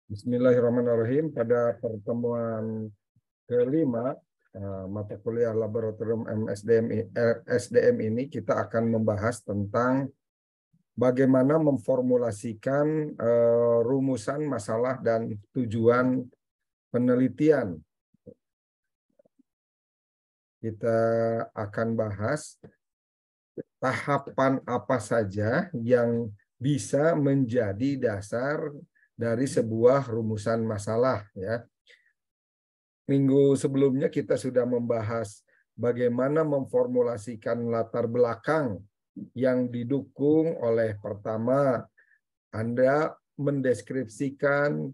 Bismillahirrahmanirrahim. Pada pertemuan kelima mata kuliah laboratorium SDM ini kita akan membahas tentang bagaimana memformulasikan rumusan masalah dan tujuan penelitian. Kita akan bahas tahapan apa saja yang bisa menjadi dasar dari sebuah rumusan masalah, ya. Minggu sebelumnya kita sudah membahas bagaimana memformulasikan latar belakang yang didukung oleh, pertama, Anda mendeskripsikan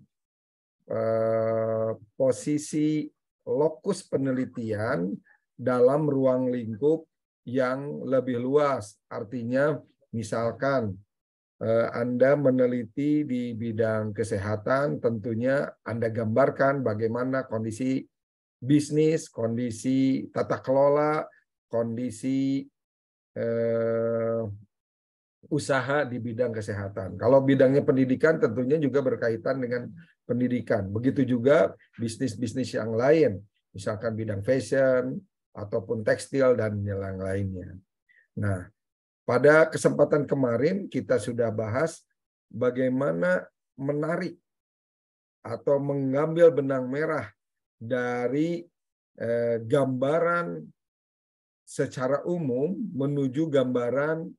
posisi lokus penelitian dalam ruang lingkup yang lebih luas. Artinya, misalkan Anda meneliti di bidang kesehatan, tentunya Anda gambarkan bagaimana kondisi bisnis, kondisi tata kelola, kondisi usaha di bidang kesehatan. Kalau bidangnya pendidikan, tentunya juga berkaitan dengan pendidikan. Begitu juga bisnis-bisnis yang lain, misalkan bidang fashion, ataupun tekstil, dan yang lainnya. Nah, pada kesempatan kemarin kita sudah bahas bagaimana menarik atau mengambil benang merah dari gambaran secara umum menuju gambaran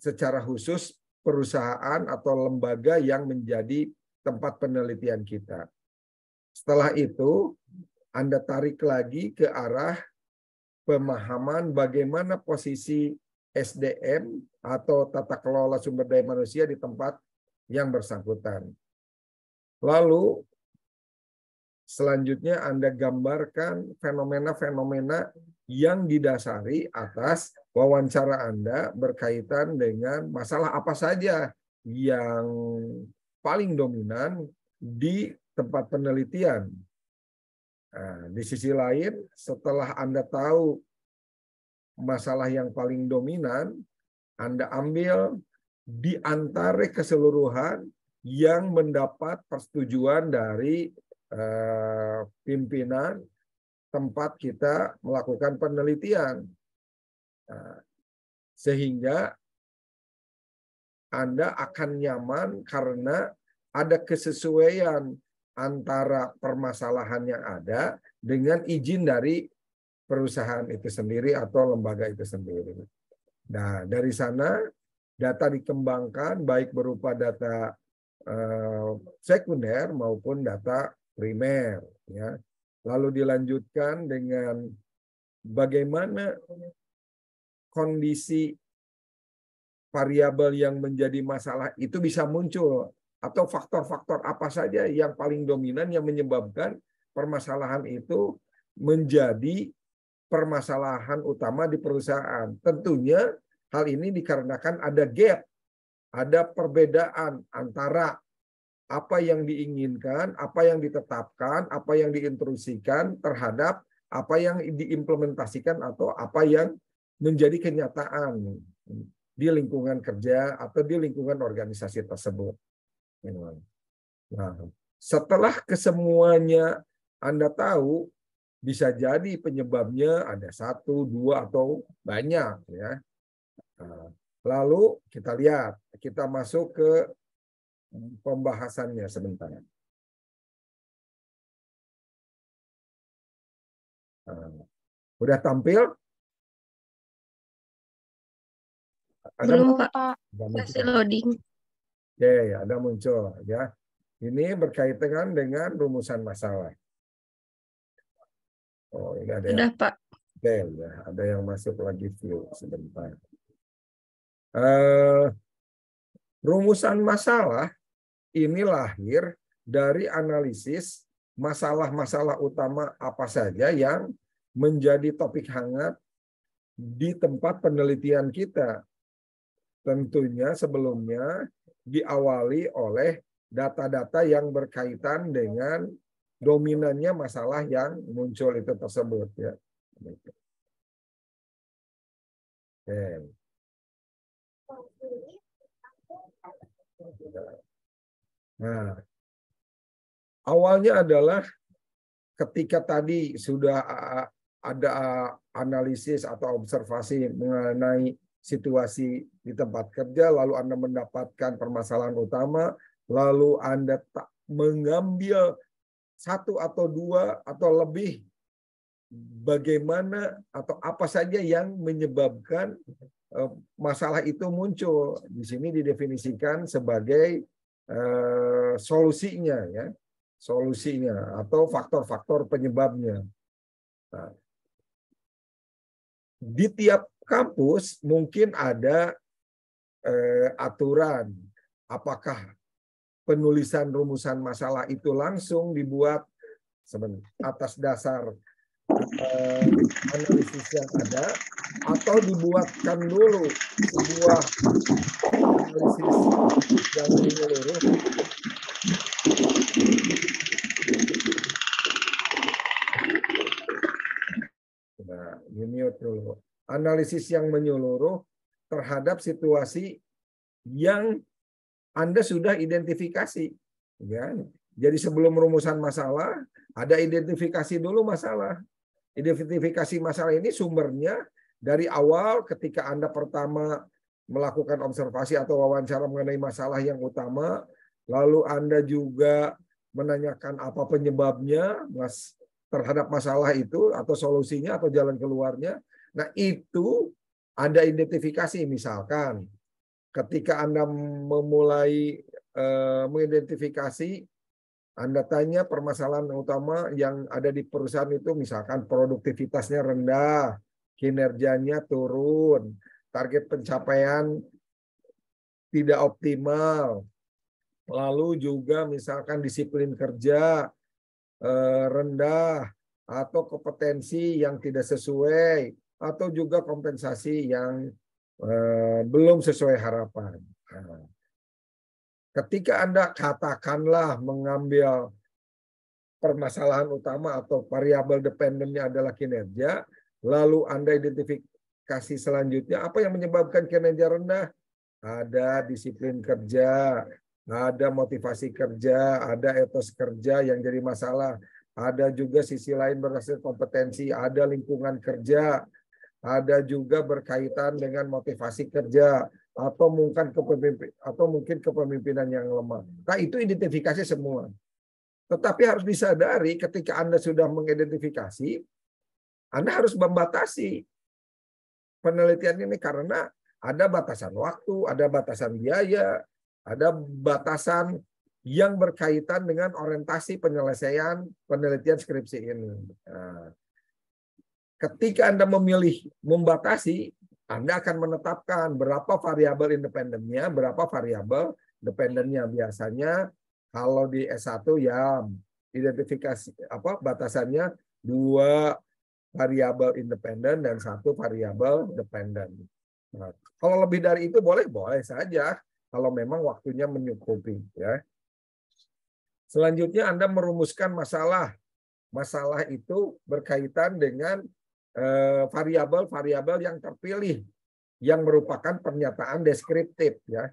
secara khusus perusahaan atau lembaga yang menjadi tempat penelitian kita. Setelah itu, Anda tarik lagi ke arah pemahaman bagaimana posisi SDM atau tata kelola sumber daya manusia di tempat yang bersangkutan. Lalu selanjutnya Anda gambarkan fenomena-fenomena yang didasari atas wawancara Anda berkaitan dengan masalah apa saja yang paling dominan di tempat penelitian. Nah, di sisi lain, setelah Anda tahu masalah yang paling dominan, Anda ambil di antara keseluruhan yang mendapat persetujuan dari pimpinan tempat kita melakukan penelitian. Nah, sehingga Anda akan nyaman karena ada kesesuaian antara permasalahan yang ada dengan izin dari perusahaan itu sendiri atau lembaga itu sendiri. Nah, dari sana data dikembangkan baik berupa data sekunder maupun data primer, ya. Lalu dilanjutkan dengan bagaimana kondisi variabel yang menjadi masalah itu bisa muncul, atau faktor-faktor apa saja yang paling dominan yang menyebabkan permasalahan itu menjadi permasalahan utama di perusahaan. Tentunya hal ini dikarenakan ada gap, ada perbedaan antara apa yang diinginkan, apa yang ditetapkan, apa yang diinstruksikan terhadap apa yang diimplementasikan atau apa yang menjadi kenyataan di lingkungan kerja atau di lingkungan organisasi tersebut. Nah, setelah kesemuanya Anda tahu, bisa jadi penyebabnya ada satu, dua, atau banyak, ya. Nah, lalu kita lihat, kita masuk ke pembahasannya sebentar. Nah, udah tampil? Ada Belum, Pak. ada Masih muncul. loading. Oke, ada muncul, ya. Ini berkaitan dengan rumusan masalah. Oh, ini ada yang Sudah, Pak. fail, ya. Ada yang masuk lagi view sebentar. Rumusan masalah ini lahir dari analisis masalah-masalah utama apa saja yang menjadi topik hangat di tempat penelitian kita. Tentunya sebelumnya diawali oleh data-data yang berkaitan dengan dominannya masalah yang muncul itu tersebut, ya. Oke. Nah, Awalnya adalah ketika tadi sudah ada analisis atau observasi mengenai situasi di tempat kerja, lalu Anda mendapatkan permasalahan utama, lalu Anda mengambil satu atau dua atau lebih bagaimana atau apa saja yang menyebabkan masalah itu muncul. Di sini didefinisikan sebagai solusinya, ya, solusinya atau faktor-faktor penyebabnya. Nah, di tiap kampus mungkin ada aturan apakah penulisan rumusan masalah itu langsung dibuat atas dasar analisis yang ada, atau dibuatkan dulu sebuah analisis yang menyeluruh. Nah, mute dulu. Analisis yang menyeluruh terhadap situasi yang Anda sudah identifikasi, ya. Jadi sebelum rumusan masalah, ada identifikasi dulu masalah. Identifikasi masalah ini sumbernya dari awal ketika Anda pertama melakukan observasi atau wawancara mengenai masalah yang utama, lalu Anda juga menanyakan apa penyebabnya terhadap masalah itu atau solusinya atau jalan keluarnya. Nah, itu Anda identifikasi, misalkan ketika Anda memulai mengidentifikasi, Anda tanya permasalahan utama yang ada di perusahaan itu, misalkan produktivitasnya rendah, kinerjanya turun, target pencapaian tidak optimal, lalu juga misalkan disiplin kerja rendah, atau kompetensi yang tidak sesuai, atau juga kompensasi yang belum sesuai harapan. Nah, ketika Anda katakanlah mengambil permasalahan utama atau variabel dependennya adalah kinerja, lalu Anda identifikasi selanjutnya apa yang menyebabkan kinerja rendah? Ada disiplin kerja, ada motivasi kerja, ada etos kerja yang jadi masalah, ada juga sisi lain berdasarkan kompetensi, ada lingkungan kerja, ada juga berkaitan dengan motivasi kerja, atau mungkin kepemimpinan yang lemah. Nah, itu identifikasi semua. Tetapi harus disadari ketika Anda sudah mengidentifikasi, Anda harus membatasi penelitian ini karena ada batasan waktu, ada batasan biaya, ada batasan yang berkaitan dengan orientasi penyelesaian penelitian skripsi ini. Nah, ketika Anda memilih membatasi, Anda akan menetapkan berapa variabel independennya, berapa variabel dependennya. Biasanya kalau di S1 ya identifikasi batasannya 2 variabel independen dan 1 variabel dependen. Nah, kalau lebih dari itu boleh saja kalau memang waktunya mencukupi, ya. Selanjutnya Anda merumuskan masalah. Masalah itu berkaitan dengan variabel-variabel yang terpilih yang merupakan pernyataan deskriptif, ya.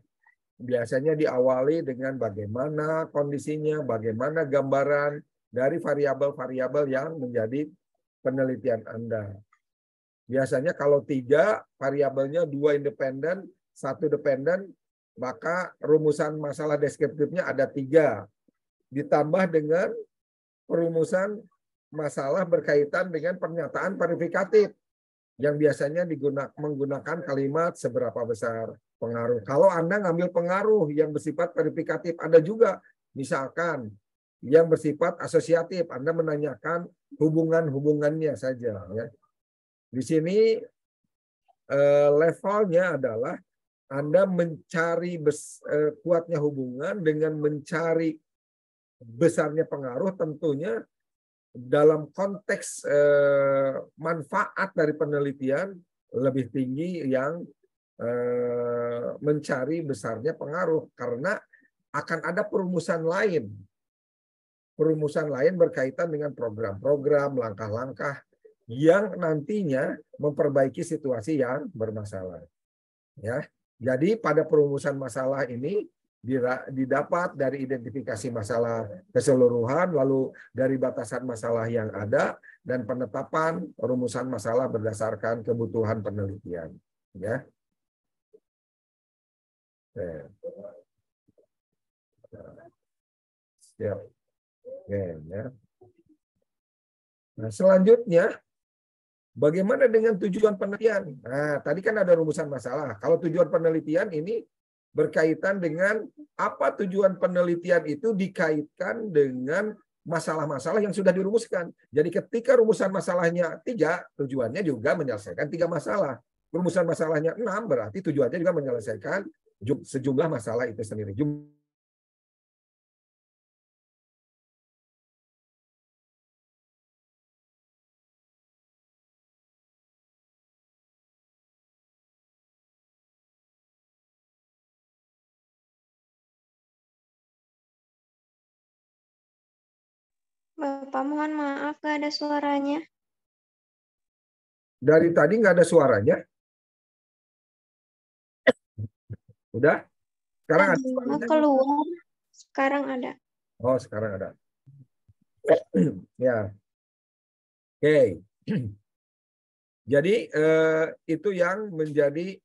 Biasanya diawali dengan bagaimana kondisinya, bagaimana gambaran dari variabel-variabel yang menjadi penelitian Anda. Biasanya kalau 3 variabelnya 2 independen, 1 dependen, maka rumusan masalah deskriptifnya ada 3. Ditambah dengan perumusan masalah berkaitan dengan pernyataan verifikatif yang biasanya menggunakan kalimat seberapa besar pengaruh. Kalau Anda ngambil pengaruh yang bersifat verifikatif, ada juga misalkan yang bersifat asosiatif, Anda menanyakan hubungan-hubungannya saja, ya. Di sini levelnya adalah Anda mencari kuatnya hubungan dengan mencari besarnya pengaruh, tentunya dalam konteks manfaat dari penelitian lebih tinggi yang mencari besarnya pengaruh, karena akan ada perumusan lain berkaitan dengan program-program, langkah-langkah yang nantinya memperbaiki situasi yang bermasalah, ya. Jadi pada perumusan masalah ini didapat dari identifikasi masalah keseluruhan, lalu dari batasan masalah yang ada, dan penetapan rumusan masalah berdasarkan kebutuhan penelitian. Ya. Siap. Oke, ya. Nah, selanjutnya, bagaimana dengan tujuan penelitian? Nah, tadi kan ada rumusan masalah. Kalau tujuan penelitian ini berkaitan dengan apa tujuan penelitian itu dikaitkan dengan masalah-masalah yang sudah dirumuskan. Jadi ketika rumusan masalahnya 3, tujuannya juga menyelesaikan 3 masalah. Rumusan masalahnya 6, berarti tujuannya juga menyelesaikan sejumlah masalah itu sendiri. Bapak, mohon maaf, gak ada suaranya. Dari tadi nggak ada suaranya. Udah? Sekarang ada suaranya? Keluar, sekarang ada. Oh, sekarang ada. Ya. Oke. Jadi itu yang menjadi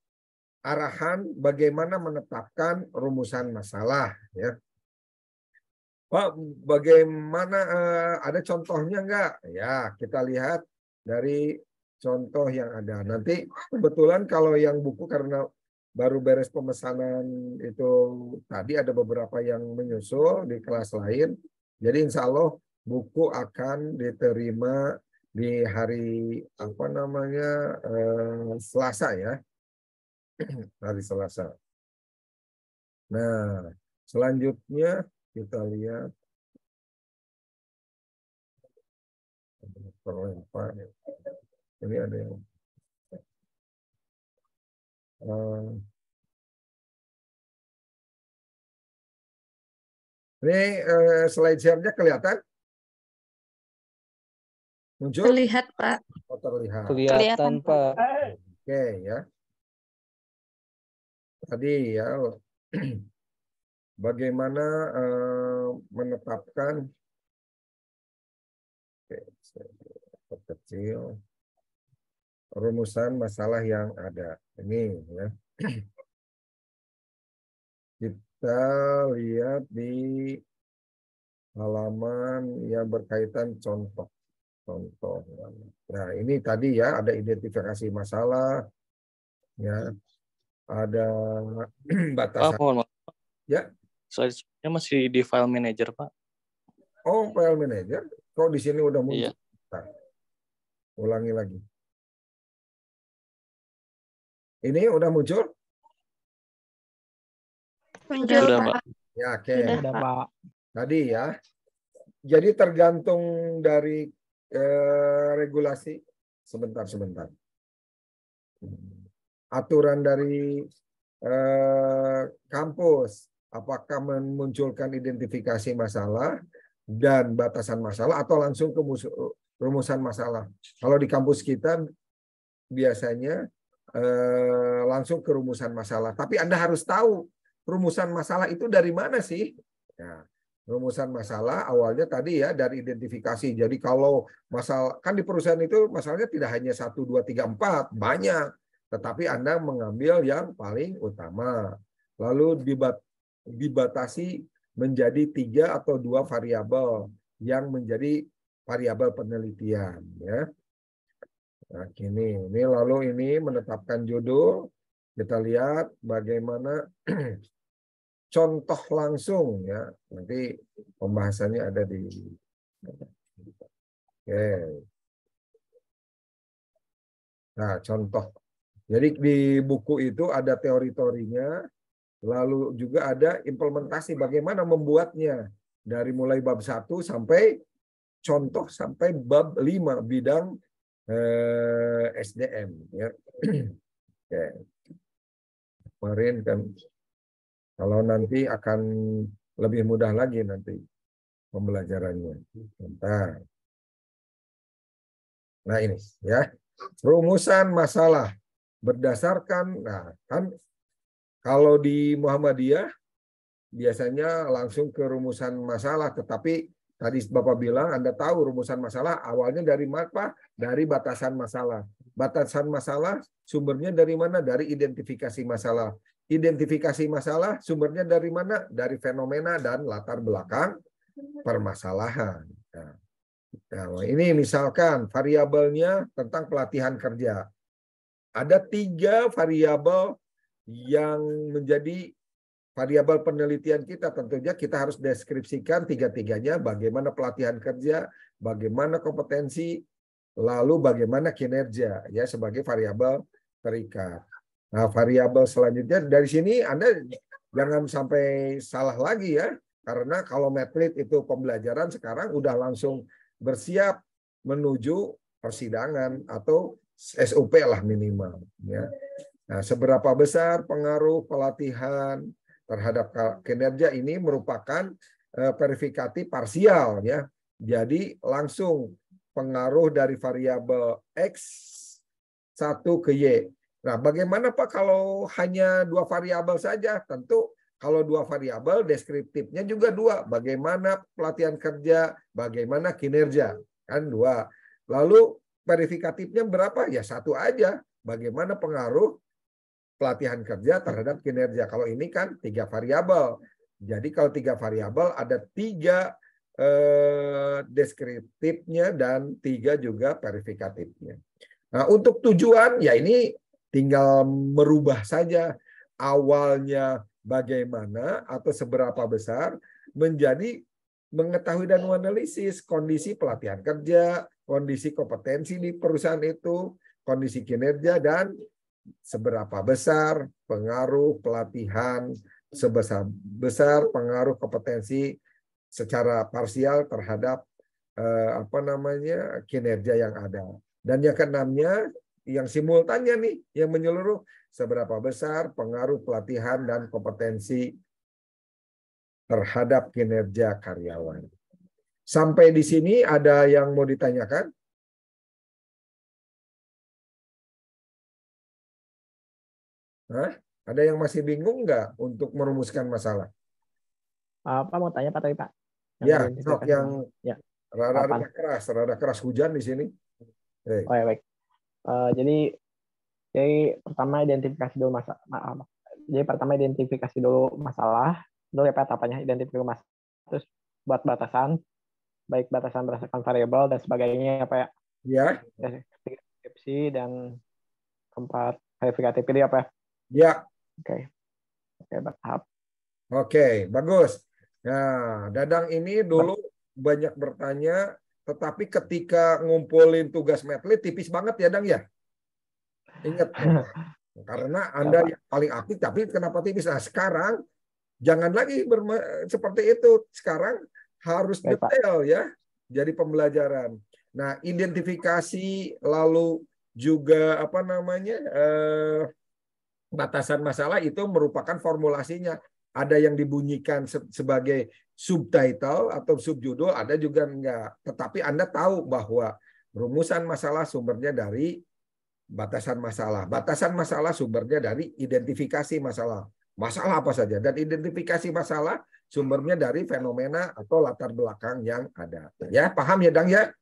arahan bagaimana menetapkan rumusan masalah. Ya. Pak, bagaimana ada contohnya enggak? Ya, kita lihat dari contoh yang ada. Nanti kebetulan kalau yang buku karena baru beres pemesanan itu tadi ada beberapa yang menyusul di kelas lain. Jadi insya Allah buku akan diterima di hari apa namanya Selasa ya, hari Selasa. Nah, selanjutnya kita lihat ini ada yang ini slide share-nya kelihatan? Muncul? Terlihat, Pak. Oh, terlihat. Kelihatan, Pak. Oke, ya. Tadi ya, bagaimana menetapkan kecil rumusan masalah yang ada. Ini ya. Kita lihat di halaman yang berkaitan contoh. Nah, ini tadi ya ada identifikasi masalah, ya, ada batasan. Pak, mohon maaf. Ya. Slide-nya masih di file manager, Pak. Oh, file manager. Kok di sini udah muncul? Iya. Nah, ulangi lagi. Ini udah muncul? Sudah, Pak. Ya, oke. Sudah, Pak. Tadi ya. Jadi tergantung dari regulasi. Sebentar. Aturan dari kampus. Apakah memunculkan identifikasi masalah dan batasan masalah atau langsung ke rumusan masalah. Kalau di kampus kita biasanya langsung ke rumusan masalah. Tapi Anda harus tahu rumusan masalah itu dari mana sih? Ya, rumusan masalah awalnya tadi ya dari identifikasi. Jadi kalau masalah kan di perusahaan itu masalahnya tidak hanya 1, 2, 3, 4, banyak. Tetapi Anda mengambil yang paling utama. Lalu dibatasi menjadi 3 atau 2 variabel yang menjadi variabel penelitian ya. Nah, ini lalu ini menetapkan judul. Kita lihat bagaimana contoh langsung ya. Nanti pembahasannya ada di Oke. Nah, contoh. Jadi di buku itu ada teori-teorinya, lalu juga ada implementasi bagaimana membuatnya dari mulai bab 1 sampai contoh sampai bab 5 bidang SDM ya. Oke. Kemarin kan kalau nanti akan lebih mudah lagi nanti pembelajarannya. Bentar. Nah ini ya. Rumusan masalah berdasarkan nah kan kalau di Muhammadiyah biasanya langsung ke rumusan masalah. Tetapi tadi Bapak bilang Anda tahu rumusan masalah awalnya dari apa? Dari batasan masalah. Batasan masalah sumbernya dari mana? Dari identifikasi masalah. Identifikasi masalah sumbernya dari mana? Dari fenomena dan latar belakang permasalahan. Nah, ini misalkan variabelnya tentang pelatihan kerja. Ada 3 variabel yang menjadi variabel penelitian kita. Tentunya kita harus deskripsikan 3-tiganya, bagaimana pelatihan kerja, bagaimana kompetensi, lalu bagaimana kinerja ya sebagai variabel terikat. Nah, variabel selanjutnya dari sini Anda jangan sampai salah lagi ya, karena kalau Medlit itu pembelajaran sekarang udah langsung bersiap menuju persidangan atau SOP lah minimal ya. Nah, seberapa besar pengaruh pelatihan terhadap kinerja ini merupakan verifikatif parsial ya. Jadi langsung pengaruh dari variabel X 1 ke Y. Nah, bagaimana Pak kalau hanya 2 variabel saja? Tentu kalau 2 variabel, deskriptifnya juga 2. Bagaimana pelatihan kerja, bagaimana kinerja. Kan 2. Lalu verifikatifnya berapa? Ya 1 aja. Bagaimana pengaruh pelatihan kerja terhadap kinerja. Kalau ini kan 3 variabel. Jadi kalau 3 variabel ada 3 deskriptifnya dan 3 juga verifikatifnya. Nah, untuk tujuan ya ini tinggal merubah saja awalnya bagaimana atau seberapa besar menjadi mengetahui dan menganalisis kondisi pelatihan kerja, kondisi kompetensi di perusahaan itu, kondisi kinerja, dan seberapa besar pengaruh pelatihan, sebesar pengaruh kompetensi secara parsial terhadap kinerja yang ada. Dan yang keenamnya, yang simultannya nih, yang menyeluruh, seberapa besar pengaruh pelatihan dan kompetensi terhadap kinerja karyawan. Sampai di sini ada yang mau ditanyakan? Hah? Ada yang masih bingung nggak untuk merumuskan masalah? Pak mau tanya Pak tadi Pak. Ya, yang ya. rada keras hujan di sini. Oh ya baik. Jadi pertama identifikasi dulu masalah. Jadi pertama identifikasi dulu masalah. Dulu ya Pak tahapannya identifikasi masalah. Terus buat batasan, baik batasan berdasarkan variabel dan sebagainya ya Pak ya. Ya. Deskripsi dan keempat verifikatif ini apa ya? Ya. Oke, bertahap. Oke, bagus. Nah, Dadang ini dulu banyak bertanya, tetapi ketika ngumpulin tugas Medlit tipis banget ya, Dang ya? Ingat, karena Anda yang paling aktif, tapi kenapa tipis? Nah, sekarang jangan lagi seperti itu. Sekarang harus detail ya, jadi pembelajaran. Nah, identifikasi lalu juga batasan masalah itu merupakan formulasinya. Ada yang dibunyikan sebagai subtitle atau subjudul, ada juga enggak. Tetapi Anda tahu bahwa rumusan masalah sumbernya dari batasan masalah. Batasan masalah sumbernya dari identifikasi masalah. Masalah apa saja. Dan identifikasi masalah sumbernya dari fenomena atau latar belakang yang ada. Ya, paham ya, Dang ya?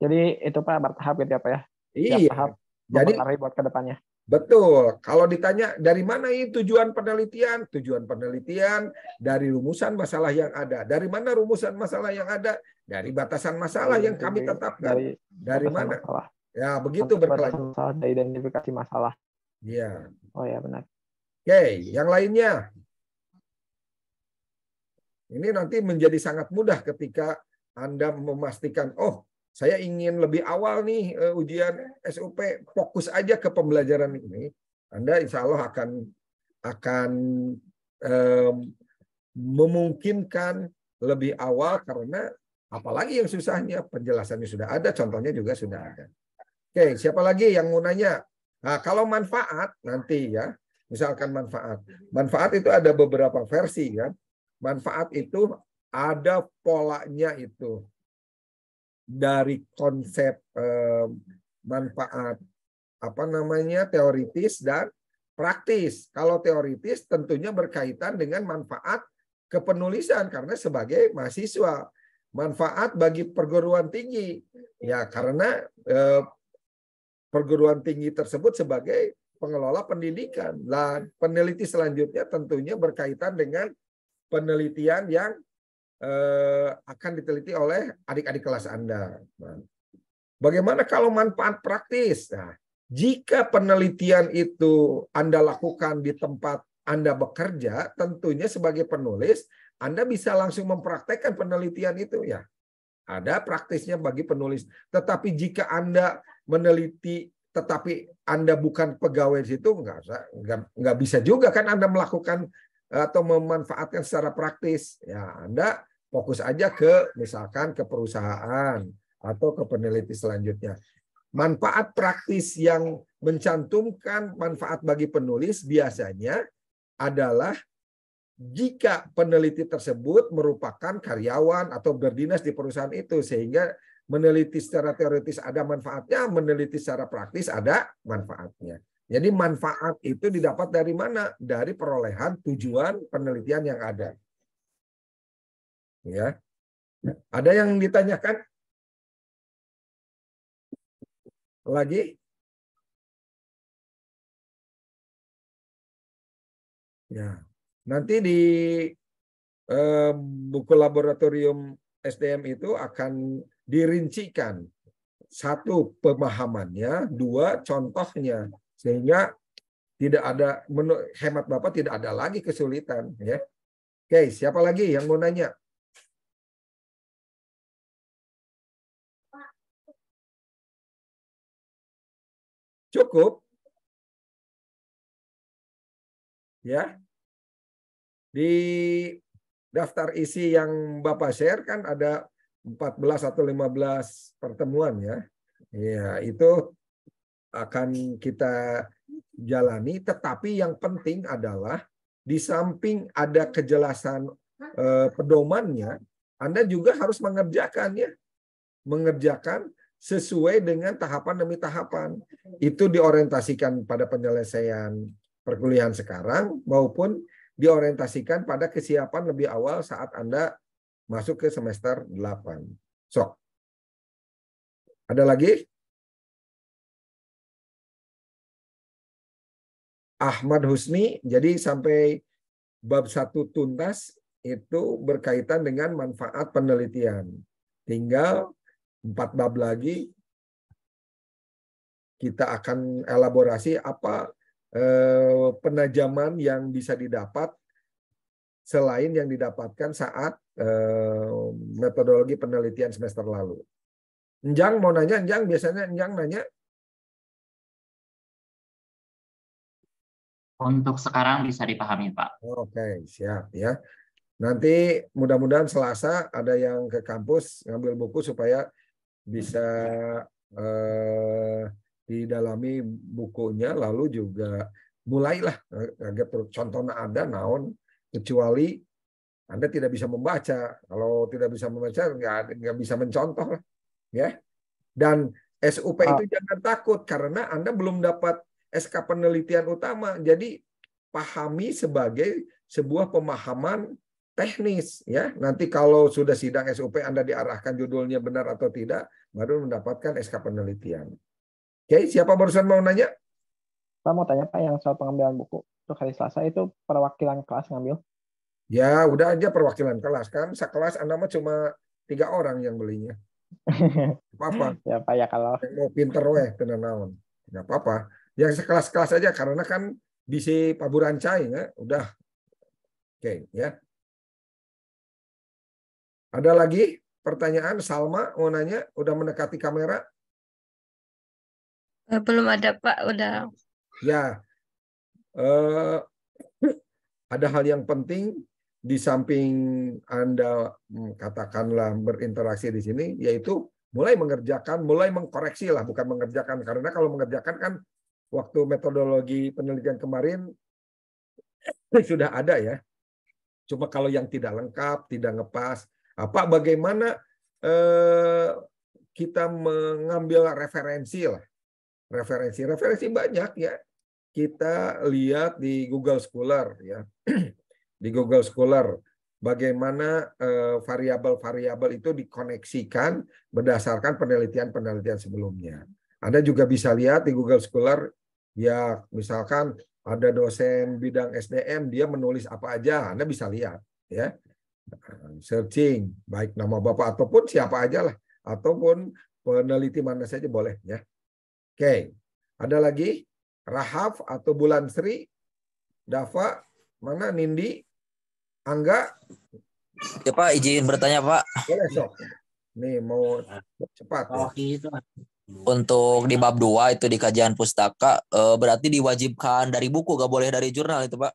Jadi itu Pak bertahap gitu ya Pak ya? Iya. Tahap jadi buat ke depannya. Betul. Kalau ditanya dari mana ini tujuan penelitian? Tujuan penelitian dari rumusan masalah yang ada. Dari mana rumusan masalah yang ada? Dari batasan masalah yang kami tetapkan. Dari mana? Masalah. Ya, begitu berkelanjutan. Masalah dari identifikasi masalah. Iya. Oh ya, benar. Oke, yang lainnya. Ini nanti menjadi sangat mudah ketika Anda memastikan, oh, saya ingin lebih awal nih ujian SOP, fokus aja ke pembelajaran ini. Anda insya Allah akan memungkinkan lebih awal karena apalagi yang susahnya penjelasannya sudah ada, contohnya juga sudah ada. Oke, siapa lagi yang mau nanya? Nah, kalau manfaat nanti ya, misalkan manfaat. Manfaat itu ada beberapa versi kan. Manfaat itu ada polanya itu. Dari konsep manfaat teoritis dan praktis. Kalau teoritis tentunya berkaitan dengan manfaat kepenulisan karena sebagai mahasiswa. Manfaat bagi perguruan tinggi. Ya, karena perguruan tinggi tersebut sebagai pengelola pendidikan. Dan peneliti selanjutnya tentunya berkaitan dengan penelitian yang akan diteliti oleh adik-adik kelas Anda. Bagaimana kalau manfaat praktis? Nah, jika penelitian itu Anda lakukan di tempat Anda bekerja, tentunya sebagai penulis, Anda bisa langsung mempraktekkan penelitian itu. Ya, ada praktisnya bagi penulis. Tetapi jika Anda meneliti, tetapi Anda bukan pegawai di situ, nggak bisa juga kan Anda melakukan atau memanfaatkan secara praktis. Ya, Anda fokus aja ke misalkan ke perusahaan atau ke peneliti selanjutnya. Manfaat praktis yang mencantumkan manfaat bagi penulis biasanya adalah jika peneliti tersebut merupakan karyawan atau berdinas di perusahaan itu, sehingga meneliti secara teoritis ada manfaatnya, meneliti secara praktis ada manfaatnya. Jadi manfaat itu didapat dari mana? Dari perolehan tujuan penelitian yang ada. Ya. Ada yang ditanyakan? Lagi? Ya. Nanti di buku laboratorium SDM itu akan dirincikan. Satu, pemahamannya, dua, contohnya. Sehingga tidak ada, hemat Bapak tidak ada lagi kesulitan. Ya. Oke, siapa lagi yang mau nanya? Cukup? Ya. Di daftar isi yang Bapak share kan ada 14 atau 15 pertemuan ya. Ya, itu akan kita jalani, tetapi yang penting adalah di samping ada kejelasan pedomannya, Anda juga harus mengerjakannya. Mengerjakan sesuai dengan tahapan demi tahapan. Itu diorientasikan pada penyelesaian perkuliahan sekarang maupun diorientasikan pada kesiapan lebih awal saat Anda masuk ke semester 8. So, ada lagi? Ahmad Husni, jadi sampai bab 1 tuntas itu berkaitan dengan manfaat penelitian. Tinggal 4 bab lagi kita akan elaborasi apa penajaman yang bisa didapat selain yang didapatkan saat metodologi penelitian semester lalu. Enjang mau nanya, Enjang biasanya Enjang nanya. Untuk sekarang bisa dipahami, Pak. Oke, siap ya. Nanti mudah-mudahan Selasa ada yang ke kampus ngambil buku supaya bisa didalami bukunya, lalu juga mulailah contohnya ada naon, kecuali Anda tidak bisa membaca. Kalau tidak bisa membaca nggak bisa mencontoh ya. Dan SUP itu jangan takut karena Anda belum dapat SK penelitian utama, jadi pahami sebagai sebuah pemahaman teknis ya. Nanti kalau sudah sidang SUP Anda diarahkan judulnya benar atau tidak, baru mendapatkan SK penelitian. Oke, siapa barusan mau nanya? Pak mau tanya Pak, yang soal pengambilan buku untuk hari Selasa itu perwakilan kelas ngambil? Ya udah aja perwakilan kelas kan, sekelas Anda mah cuma 3 orang yang belinya. Apa-apa. Ya Pak ya, kalau mau pinter weh tenan naon. Enggak apa-apa. Yang sekelas-kelas aja karena kan bisi paburancai ya, udah. Oke, ya. Ada lagi pertanyaan? Salma mau nanya, udah mendekati kamera? Belum ada Pak, udah. Ya. Ada hal yang penting di samping Anda katakanlah berinteraksi di sini, yaitu mulai mengerjakan, mulai mengkoreksi lah, bukan mengerjakan. Karena kalau mengerjakan kan waktu metodologi penelitian kemarin sudah ada ya. Cuma kalau yang tidak lengkap, tidak ngepas, bagaimana kita mengambil referensi lah. Referensi banyak ya. kita lihat di Google Scholar ya. Di Google Scholar bagaimana variabel-variabel itu dikoneksikan berdasarkan penelitian-penelitian sebelumnya. Anda juga bisa lihat di Google Scholar ya, misalkan ada dosen bidang SDM dia menulis apa aja, Anda bisa lihat ya. Searching baik nama Bapak ataupun siapa aja lah, ataupun peneliti mana saja boleh ya. Oke. Ada lagi Rahaf atau Bulan Sri, Dava, mana Nindi, Angga? Ya Pak, izin bertanya Pak. Boleh sok. Nih mau cepat ya. Untuk di bab 2 itu di kajian pustaka, berarti diwajibkan dari buku, gak boleh dari jurnal itu Pak?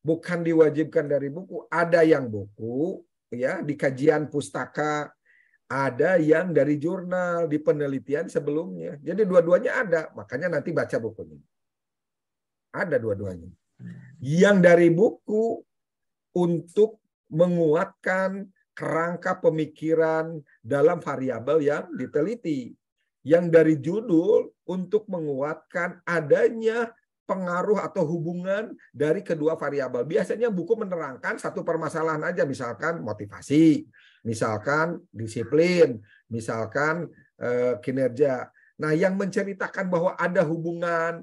Bukan diwajibkan dari buku, ada yang buku ya di kajian pustaka, ada yang dari jurnal di penelitian sebelumnya. Jadi dua-duanya ada, makanya nanti baca bukunya. Ada dua-duanya. Yang dari buku untuk menguatkan kerangka pemikiran dalam variabel yang diteliti. Yang dari judul untuk menguatkan adanya pengaruh atau hubungan dari kedua variabel. Biasanya buku menerangkan satu permasalahan aja, misalkan motivasi, misalkan disiplin, misalkan kinerja. Nah, yang menceritakan bahwa ada hubungan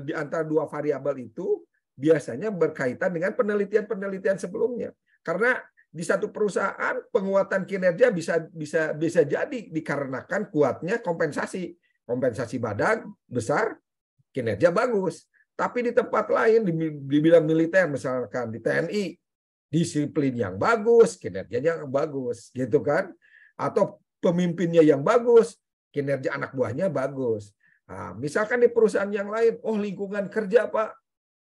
di antara dua variabel itu biasanya berkaitan dengan penelitian-penelitian sebelumnya. Karena di satu perusahaan penguatan kinerja bisa jadi dikarenakan kuatnya kompensasi badan besar, kinerja bagus. Tapi di tempat lain di bidang militer, misalkan di TNI, disiplin yang bagus, kinerjanya yang bagus, gitu kan? Atau pemimpinnya yang bagus, kinerja anak buahnya bagus. Nah, misalkan di perusahaan yang lain, oh lingkungan kerja Pak,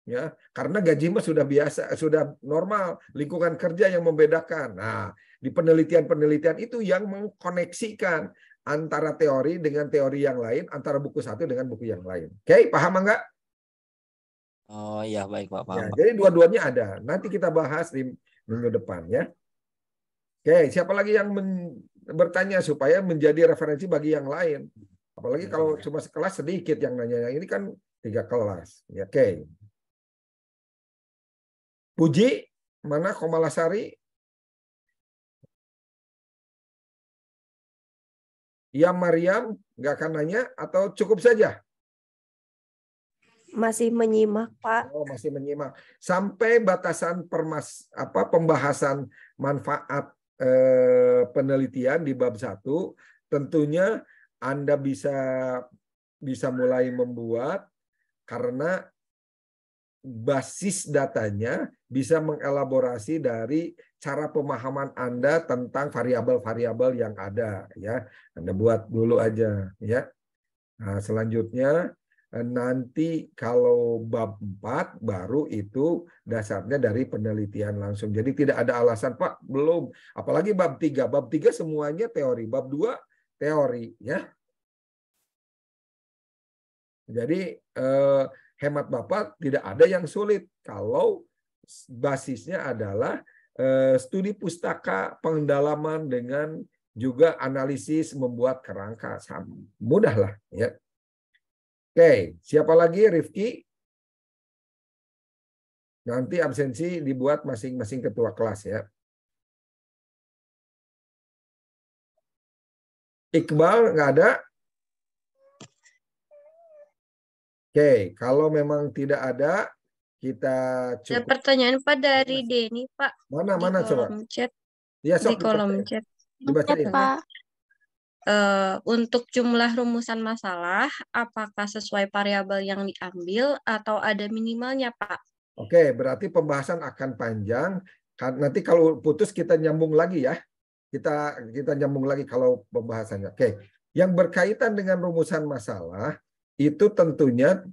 ya karena gaji mah sudah biasa, sudah normal, lingkungan kerja yang membedakan. Nah, di penelitian-penelitian itu yang mengkoneksikan antara teori dengan teori yang lain, antara buku satu dengan buku yang lain. Oke, paham enggak? Oh iya, baik Pak, paham Ya, Pak. jadi dua-duanya ada. Nanti kita bahas di minggu depan ya. Oke, siapa lagi yang bertanya supaya menjadi referensi bagi yang lain? Apalagi kalau cuma sekelas sedikit yang nanya. Yang ini kan 3 kelas. Ya, oke. Puji, mana Komalasari? Ya Mariam, nggak akan nanya atau cukup saja? Masih menyimak, Pak. Oh, masih menyimak. Sampai batasan pembahasan manfaat penelitian di bab 1, tentunya Anda bisa mulai membuat karena basis datanya bisa mengelaborasi dari cara pemahaman Anda tentang variabel-variabel yang ada ya. Anda buat dulu aja ya. Nah, selanjutnya nanti kalau bab 4 baru itu dasarnya dari penelitian langsung. Jadi tidak ada alasan Pak belum. Apalagi bab 3. Bab 3 semuanya teori. Bab 2 teori ya. Jadi hemat Bapak tidak ada yang sulit kalau basisnya adalah studi pustaka, pendalaman dengan juga analisis membuat kerangka. Mudah lah ya. Oke, siapa lagi? Rifki? Nanti absensi dibuat masing-masing ketua kelas ya. Iqbal nggak ada? Oke, kalau memang tidak ada, kita Ada cukup. pertanyaan Pak dari Denny Pak. Mana di coba? kolom chat. Ya, sok Di kolom dibacain. chat. Dibacain. Pak. Untuk jumlah rumusan masalah, apakah sesuai variabel yang diambil atau ada minimalnya Pak? Oke, berarti pembahasan akan panjang. Nanti kalau putus kita nyambung lagi ya. Kita nyambung lagi kalau pembahasannya. Oke, yang berkaitan dengan rumusan masalah itu tentunya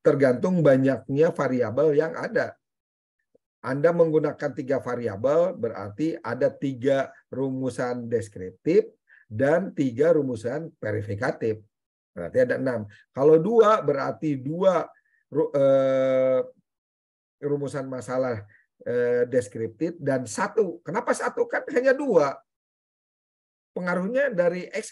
tergantung banyaknya variabel yang ada. Anda menggunakan 3 variabel, berarti ada 3 rumusan deskriptif dan 3 rumusan verifikatif. Berarti ada 6. Kalau 2, berarti 2 rumusan masalah deskriptif dan 1. Kenapa 1? Kan hanya 2. Pengaruhnya dari X